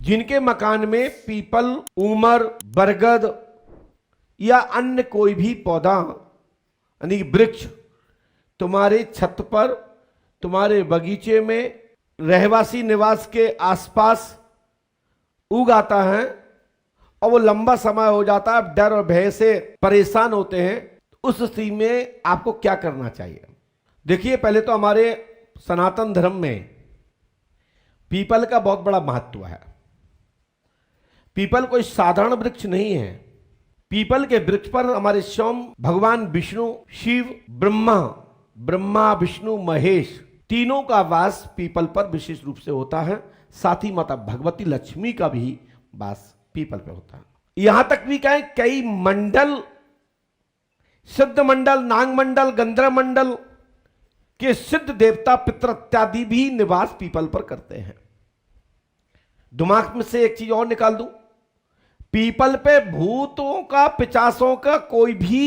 जिनके मकान में पीपल, ऊमर, बरगद या अन्य कोई भी पौधा यानी वृक्ष तुम्हारे छत पर, तुम्हारे बगीचे में, रहवासी निवास के आसपास उग आता है और वो लंबा समय हो जाता है, डर और भय से परेशान होते हैं, उस स्थिति में आपको क्या करना चाहिए? देखिए, पहले तो हमारे सनातन धर्म में पीपल का बहुत बड़ा महत्व है। पीपल कोई साधारण वृक्ष नहीं है। पीपल के वृक्ष पर हमारे स्वयं भगवान विष्णु, शिव, ब्रह्मा विष्णु महेश तीनों का वास पीपल पर विशेष रूप से होता है। साथ ही माता भगवती लक्ष्मी का भी वास पीपल पर होता है। यहां तक भी कहें, कई मंडल, सिद्ध मंडल, नाग मंडल, गंधर्व मंडल के सिद्ध देवता, पितर इत्यादि भी निवास पीपल पर करते हैं। दिमाग में से एक चीज और निकाल दूं, पीपल पे भूतों का, पिशाचों का कोई भी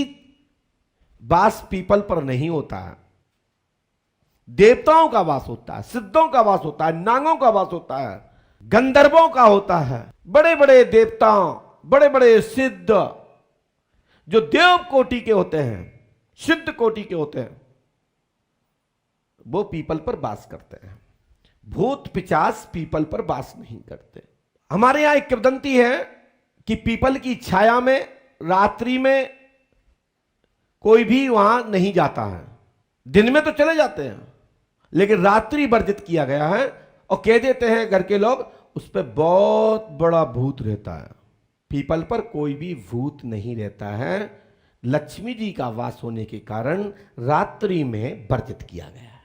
वास पीपल पर नहीं होता है। देवताओं का वास होता है, सिद्धों का वास होता है, नागों का वास होता है, गंधर्वों का होता है। बड़े बड़े देवता, बड़े बड़े सिद्ध जो देव कोटि के होते हैं, सिद्ध कोटि के होते हैं, वो पीपल पर वास करते हैं। भूत पिशाच पीपल पर वास नहीं करते। हमारे यहां एक किंवदंती है कि पीपल की छाया में रात्रि में कोई भी वहां नहीं जाता है। दिन में तो चले जाते हैं, लेकिन रात्रि वर्जित किया गया है और कह देते हैं घर के लोग, उस पर बहुत बड़ा भूत रहता है। पीपल पर कोई भी भूत नहीं रहता है। लक्ष्मी जी का वास होने के कारण रात्रि में वर्जित किया गया है।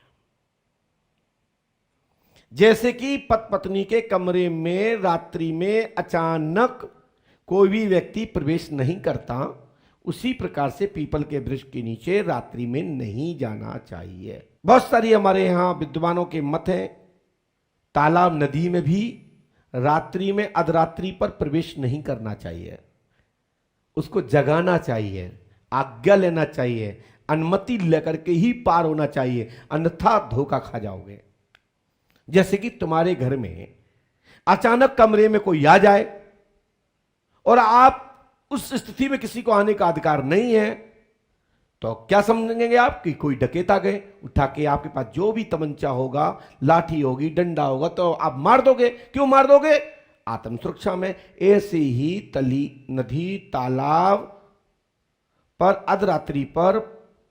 जैसे कि पति पत्नी के कमरे में रात्रि में अचानक कोई भी व्यक्ति प्रवेश नहीं करता, उसी प्रकार से पीपल के वृक्ष के नीचे रात्रि में नहीं जाना चाहिए। बहुत सारी हमारे यहां विद्वानों के मत हैं। तालाब, नदी में भी रात्रि में अर्धरात्रि पर प्रवेश नहीं करना चाहिए। उसको जगाना चाहिए, आज्ञा लेना चाहिए, अनुमति लेकर के ही पार होना चाहिए, अन्यथा धोखा खा जाओगे। जैसे कि तुम्हारे घर में अचानक कमरे में कोई आ जाए और आप उस स्थिति में किसी को आने का अधिकार नहीं है, तो क्या समझेंगे आप कि कोई डकैत आ गए, उठा के आपके पास जो भी तमंचा होगा, लाठी होगी, डंडा होगा, तो आप मार दोगे। क्यों मार दोगे? आत्म सुरक्षा में। ऐसे ही तली, नदी, तालाब पर अर्धरात्रि पर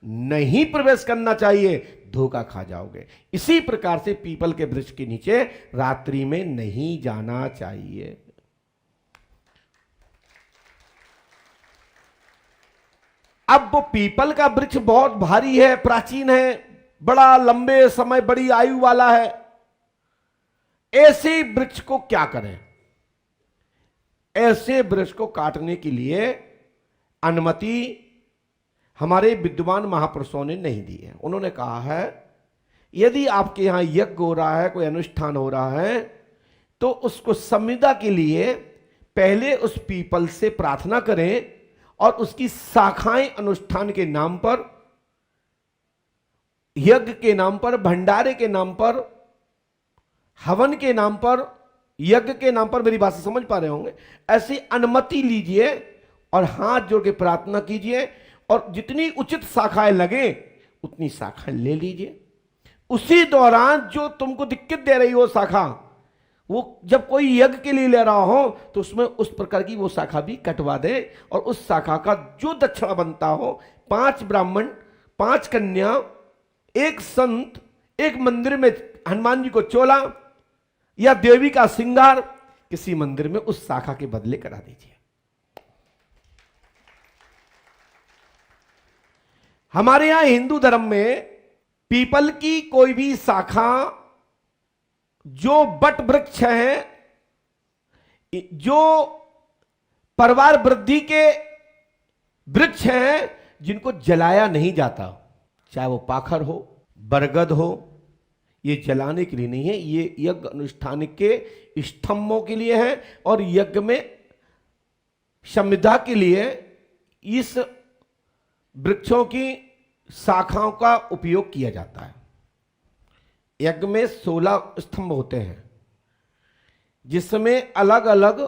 नहीं प्रवेश करना चाहिए, धोखा खा जाओगे। इसी प्रकार से पीपल के वृक्ष के नीचे रात्रि में नहीं जाना चाहिए। अब वो पीपल का वृक्ष बहुत भारी है, प्राचीन है, बड़ा लंबे समय, बड़ी आयु वाला है। ऐसे वृक्ष को क्या करें? ऐसे वृक्ष को काटने के लिए अनुमति हमारे विद्वान महापुरुषों ने नहीं दी है। उन्होंने कहा है, यदि आपके यहां यज्ञ हो रहा है, कोई अनुष्ठान हो रहा है, तो उसको संविदा के लिए पहले उस पीपल से प्रार्थना करें और उसकी शाखाएं अनुष्ठान के नाम पर, यज्ञ के नाम पर, भंडारे के नाम पर, हवन के नाम पर, यज्ञ के नाम पर, मेरी बात से समझ पा रहे होंगे, ऐसी अनुमति लीजिए और हाथ जोड़ के प्रार्थना कीजिए और जितनी उचित शाखाएं लगे उतनी शाखाएं ले लीजिए। उसी दौरान जो तुमको दिक्कत दे रही हो शाखा, वो जब कोई यज्ञ के लिए ले रहा हो तो उसमें उस प्रकार की वो शाखा भी कटवा दे और उस शाखा का जो दक्षिणा बनता हो, 5 ब्राह्मण, 5 कन्या, 1 संत, एक मंदिर में हनुमान जी को चोला या देवी का श्रृंगार किसी मंदिर में उस शाखा के बदले करा दीजिए। हमारे यहां हिंदू धर्म में पीपल की कोई भी शाखा, जो बट वृक्ष हैं, जो परिवार वृद्धि के वृक्ष हैं, जिनको जलाया नहीं जाता, चाहे वो पाखर हो, बरगद हो, ये जलाने के लिए नहीं है, ये यज्ञ अनुष्ठान के स्तंभों के लिए है और यज्ञ में संविदा के लिए इस वृक्षों की शाखाओं का उपयोग किया जाता है। यज्ञ में 16 स्तंभ होते हैं। जिसमें अलग अलग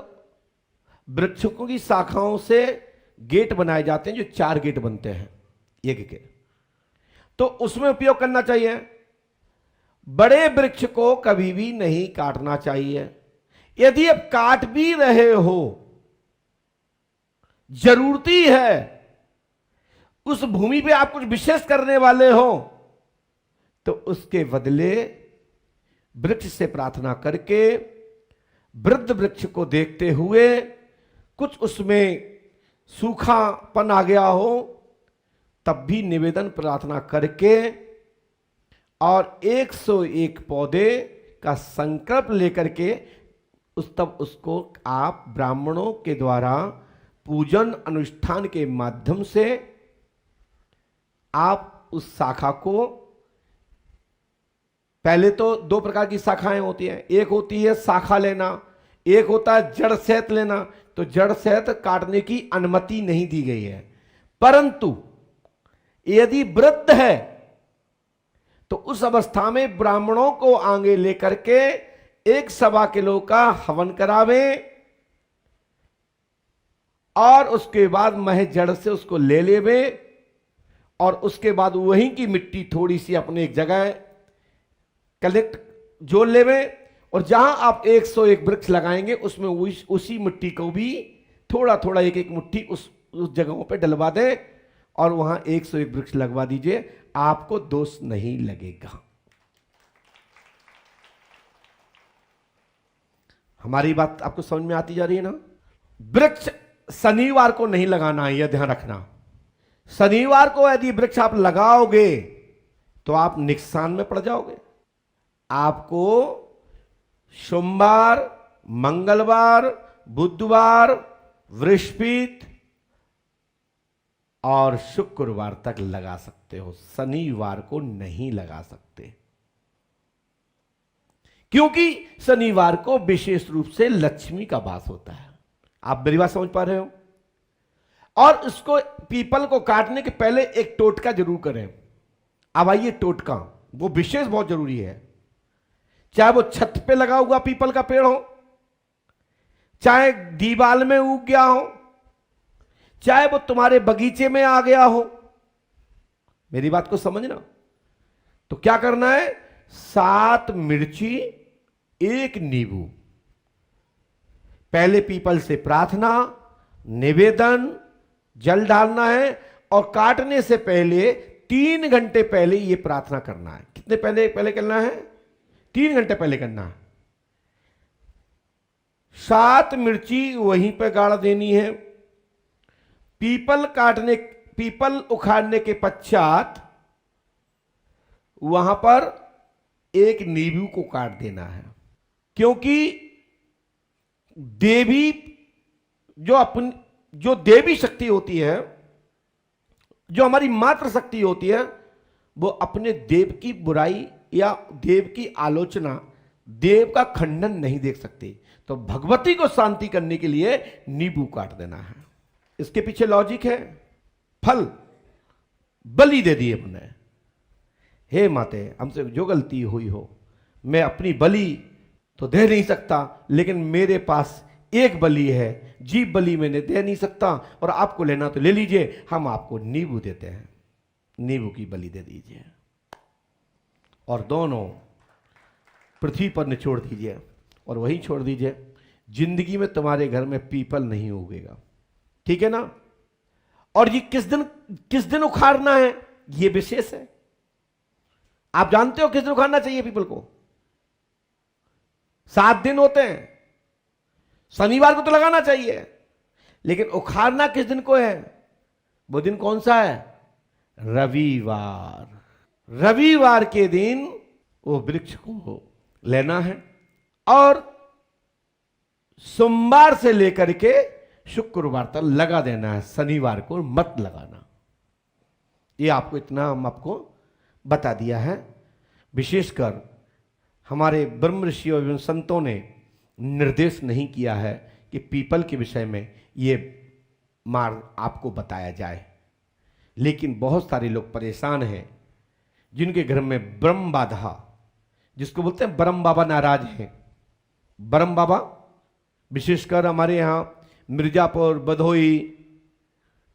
वृक्षों की शाखाओं से गेट बनाए जाते हैं, जो 4 गेट बनते हैं एक के, तो उसमें उपयोग करना चाहिए। बड़े वृक्ष को कभी भी नहीं काटना चाहिए। यदि आप काट भी रहे हो, जरूरती है, उस भूमि पे आप कुछ विशेष करने वाले हो, तो उसके बदले वृक्ष से प्रार्थना करके, वृद्ध वृक्ष को देखते हुए, कुछ उसमें सूखापन आ गया हो तब भी निवेदन प्रार्थना करके और 101 पौधे का संकल्प लेकर के तब उसको आप ब्राह्मणों के द्वारा पूजन अनुष्ठान के माध्यम से आप उस शाखा को, पहले तो 2 प्रकार की शाखाएं होती हैं, एक होती है शाखा लेना, एक होता है जड़ सहित लेना। तो जड़ सहित काटने की अनुमति नहीं दी गई है, परंतु यदि वृद्ध है तो उस अवस्था में ब्राह्मणों को आगे लेकर के 1 सवा किलो का हवन करावे और उसके बाद महज जड़ से उसको ले लेवे और उसके बाद वहीं की मिट्टी थोड़ी सी अपने एक जगह कलेक्ट जोड़ लेवे और जहां आप 101 वृक्ष लगाएंगे उसमें उसी मिट्टी को भी थोड़ा थोड़ा एक एक मुट्ठी उस जगहों पे डलवा दें और वहां 101 वृक्ष लगवा दीजिए, आपको दोष नहीं लगेगा। हमारी बात आपको समझ में आती जा रही है ना? वृक्ष शनिवार को नहीं लगाना है, यह ध्यान रखना। शनिवार को यदि वृक्ष आप लगाओगे तो आप नुकसान में पड़ जाओगे। आपको सोमवार, मंगलवार, बुधवार, बृहस्पति और शुक्रवार तक लगा सकते हो, शनिवार को नहीं लगा सकते, क्योंकि शनिवार को विशेष रूप से लक्ष्मी का वास होता है। आप मेरी बात समझ पा रहे हो? और इसको पीपल को काटने के पहले एक टोटका जरूर करें। अब आइए, टोटका वो विशेष बहुत जरूरी है, चाहे वो छत पे लगा हुआ पीपल का पेड़ हो, चाहे दीवाल में उग गया हो, चाहे वो तुम्हारे बगीचे में आ गया हो। मेरी बात को समझना। तो क्या करना है? 7 मिर्ची, 1 नींबू, पहले पीपल से प्रार्थना, निवेदन, जल डालना है और काटने से पहले 3 घंटे पहले यह प्रार्थना करना है। कितने पहले करना है? 3 घंटे पहले करना है। 7 मिर्ची वहीं पे गाड़ देनी है। पीपल उखाड़ने के पश्चात वहां पर 1 नींबू को काट देना है, क्योंकि देवी जो देवी शक्ति होती है, जो हमारी मातृ शक्ति होती है, वो अपने देव की बुराई या देव की आलोचना, देव का खंडन नहीं देख सकती। तो भगवती को शांति करने के लिए नींबू काट देना है। इसके पीछे लॉजिक है। फल बलि दे दी अपने, हे माते हमसे जो गलती हुई हो, मैं अपनी बलि तो दे नहीं सकता, लेकिन मेरे पास एक बलि है, जीव बलि मैंने दे नहीं सकता, और आपको लेना तो ले लीजिए, हम आपको नींबू देते हैं, नींबू की बलि दे दीजिए और दोनों पृथ्वी पर निचोड़ दीजिए और वहीं छोड़ दीजिए। जिंदगी में तुम्हारे घर में पीपल नहीं उगेगा, ठीक है ना? और ये किस दिन उखाड़ना है, ये विशेष है। आप जानते हो किस दिन उखाड़ना चाहिए पीपल को? 7 दिन होते हैं। शनिवार को तो लगाना चाहिए, लेकिन उखाड़ना किस दिन को है? वो दिन कौन सा है? रविवार। रविवार के दिन वो वृक्ष को लेना है और सोमवार से लेकर के शुक्रवार तक लगा देना है, शनिवार को मत लगाना। ये आपको इतना हम आपको बता दिया है। विशेषकर हमारे ब्रह्म ऋषि एवं संतों ने निर्देश नहीं किया है कि पीपल के विषय में ये मार्ग आपको बताया जाए, लेकिन बहुत सारे लोग परेशान हैं जिनके घर में ब्रह्म बाधा, जिसको बोलते हैं ब्रह्म बाबा नाराज हैं, ब्रह्म बाबा, विशेषकर हमारे यहाँ मिर्जापुर, भदोही,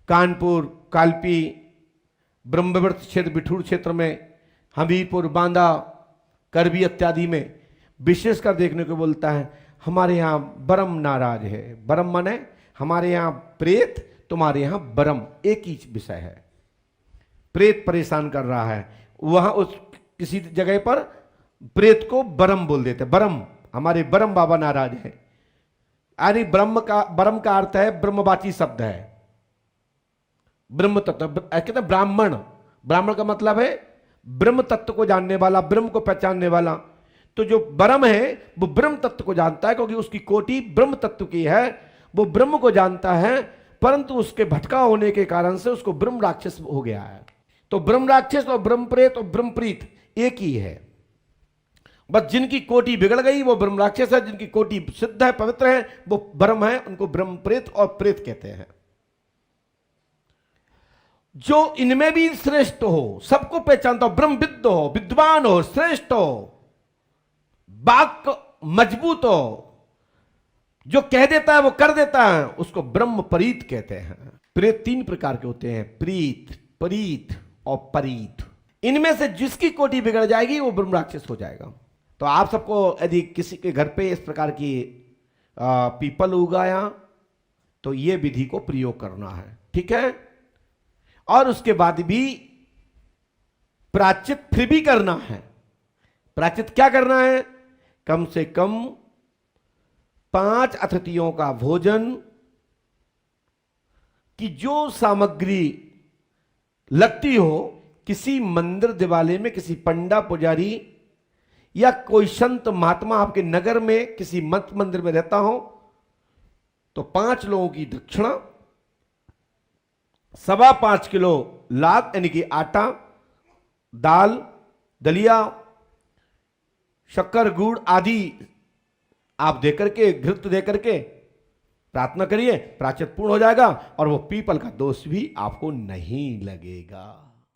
कानपुर, कालपी, ब्रह्मवर्त क्षेत्र, बिठूर क्षेत्र में, हमीरपुर, बांदा, करबी इत्यादि में विशेषकर देखने को बोलता है हमारे यहाँ ब्रह्म नाराज है। ब्रह्म माने हमारे यहाँ प्रेत, तुम्हारे यहाँ ब्रह्म, एक ही विषय है। प्रेत परेशान कर रहा है, वहां उस किसी जगह पर प्रेत को ब्रह्म बोल देते, ब्रह्म, हमारे ब्रह्म बाबा नाराज है। यानी ब्रह्म का अर्थ है ब्रह्मवाची शब्द है, ब्रह्म तत्व। कहते हैं ब्राह्मण, ब्राह्मण का मतलब है ब्रह्म तत्व को जानने वाला, ब्रह्म को पहचानने वाला। तो जो ब्रह्म है वो ब्रह्म तत्व को जानता है, क्योंकि उसकी कोटि ब्रह्म तत्व की है, वो ब्रह्म को जानता है, परंतु उसके भटका होने के कारण से उसको ब्रह्म राक्षस हो गया है। तो ब्रह्म राक्षस और ब्रह्म प्रेत और ब्रह्म प्रीत एक ही है। बस जिनकी कोटि बिगड़ गई वो ब्रह्म राक्षस है, जिनकी कोटि सिद्ध है, पवित्र है, वो ब्रह्म है, उनको ब्रह्म प्रेत और प्रेत कहते हैं। जो इनमें भी श्रेष्ठ हो, सबको पहचानता हो, ब्रह्मविद्ध हो, विद्वान हो, श्रेष्ठ हो, वाक्य मजबूत हो, जो कह देता है वो कर देता है, उसको ब्रह्म परीत कहते हैं। प्रेत 3 प्रकार के होते हैं, प्रीत, परीत और परीत। इनमें से जिसकी कोटि बिगड़ जाएगी वो ब्रह्म राक्षस हो जाएगा। तो आप सबको यदि किसी के घर पे इस प्रकार की पीपल उगाया तो ये विधि को प्रयोग करना है, ठीक है। और उसके बाद भी प्रायश्चित फिर भी करना है। प्रायश्चित क्या करना है? कम से कम 5 अतिथियों का भोजन की जो सामग्री लगती हो, किसी मंदिर दिवाले में किसी पंडा पुजारी या कोई संत महात्मा आपके नगर में किसी मत मंदिर में रहता हो तो 5 लोगों की दक्षिणा, 5.25 किलो लाग यानी कि आटा, दाल, दलिया, शक्कर, गुड़ आदि आप देकर के, घृत देकर के प्रार्थना करिए, प्रायश्चित पूर्ण हो जाएगा और वो पीपल का दोष भी आपको नहीं लगेगा।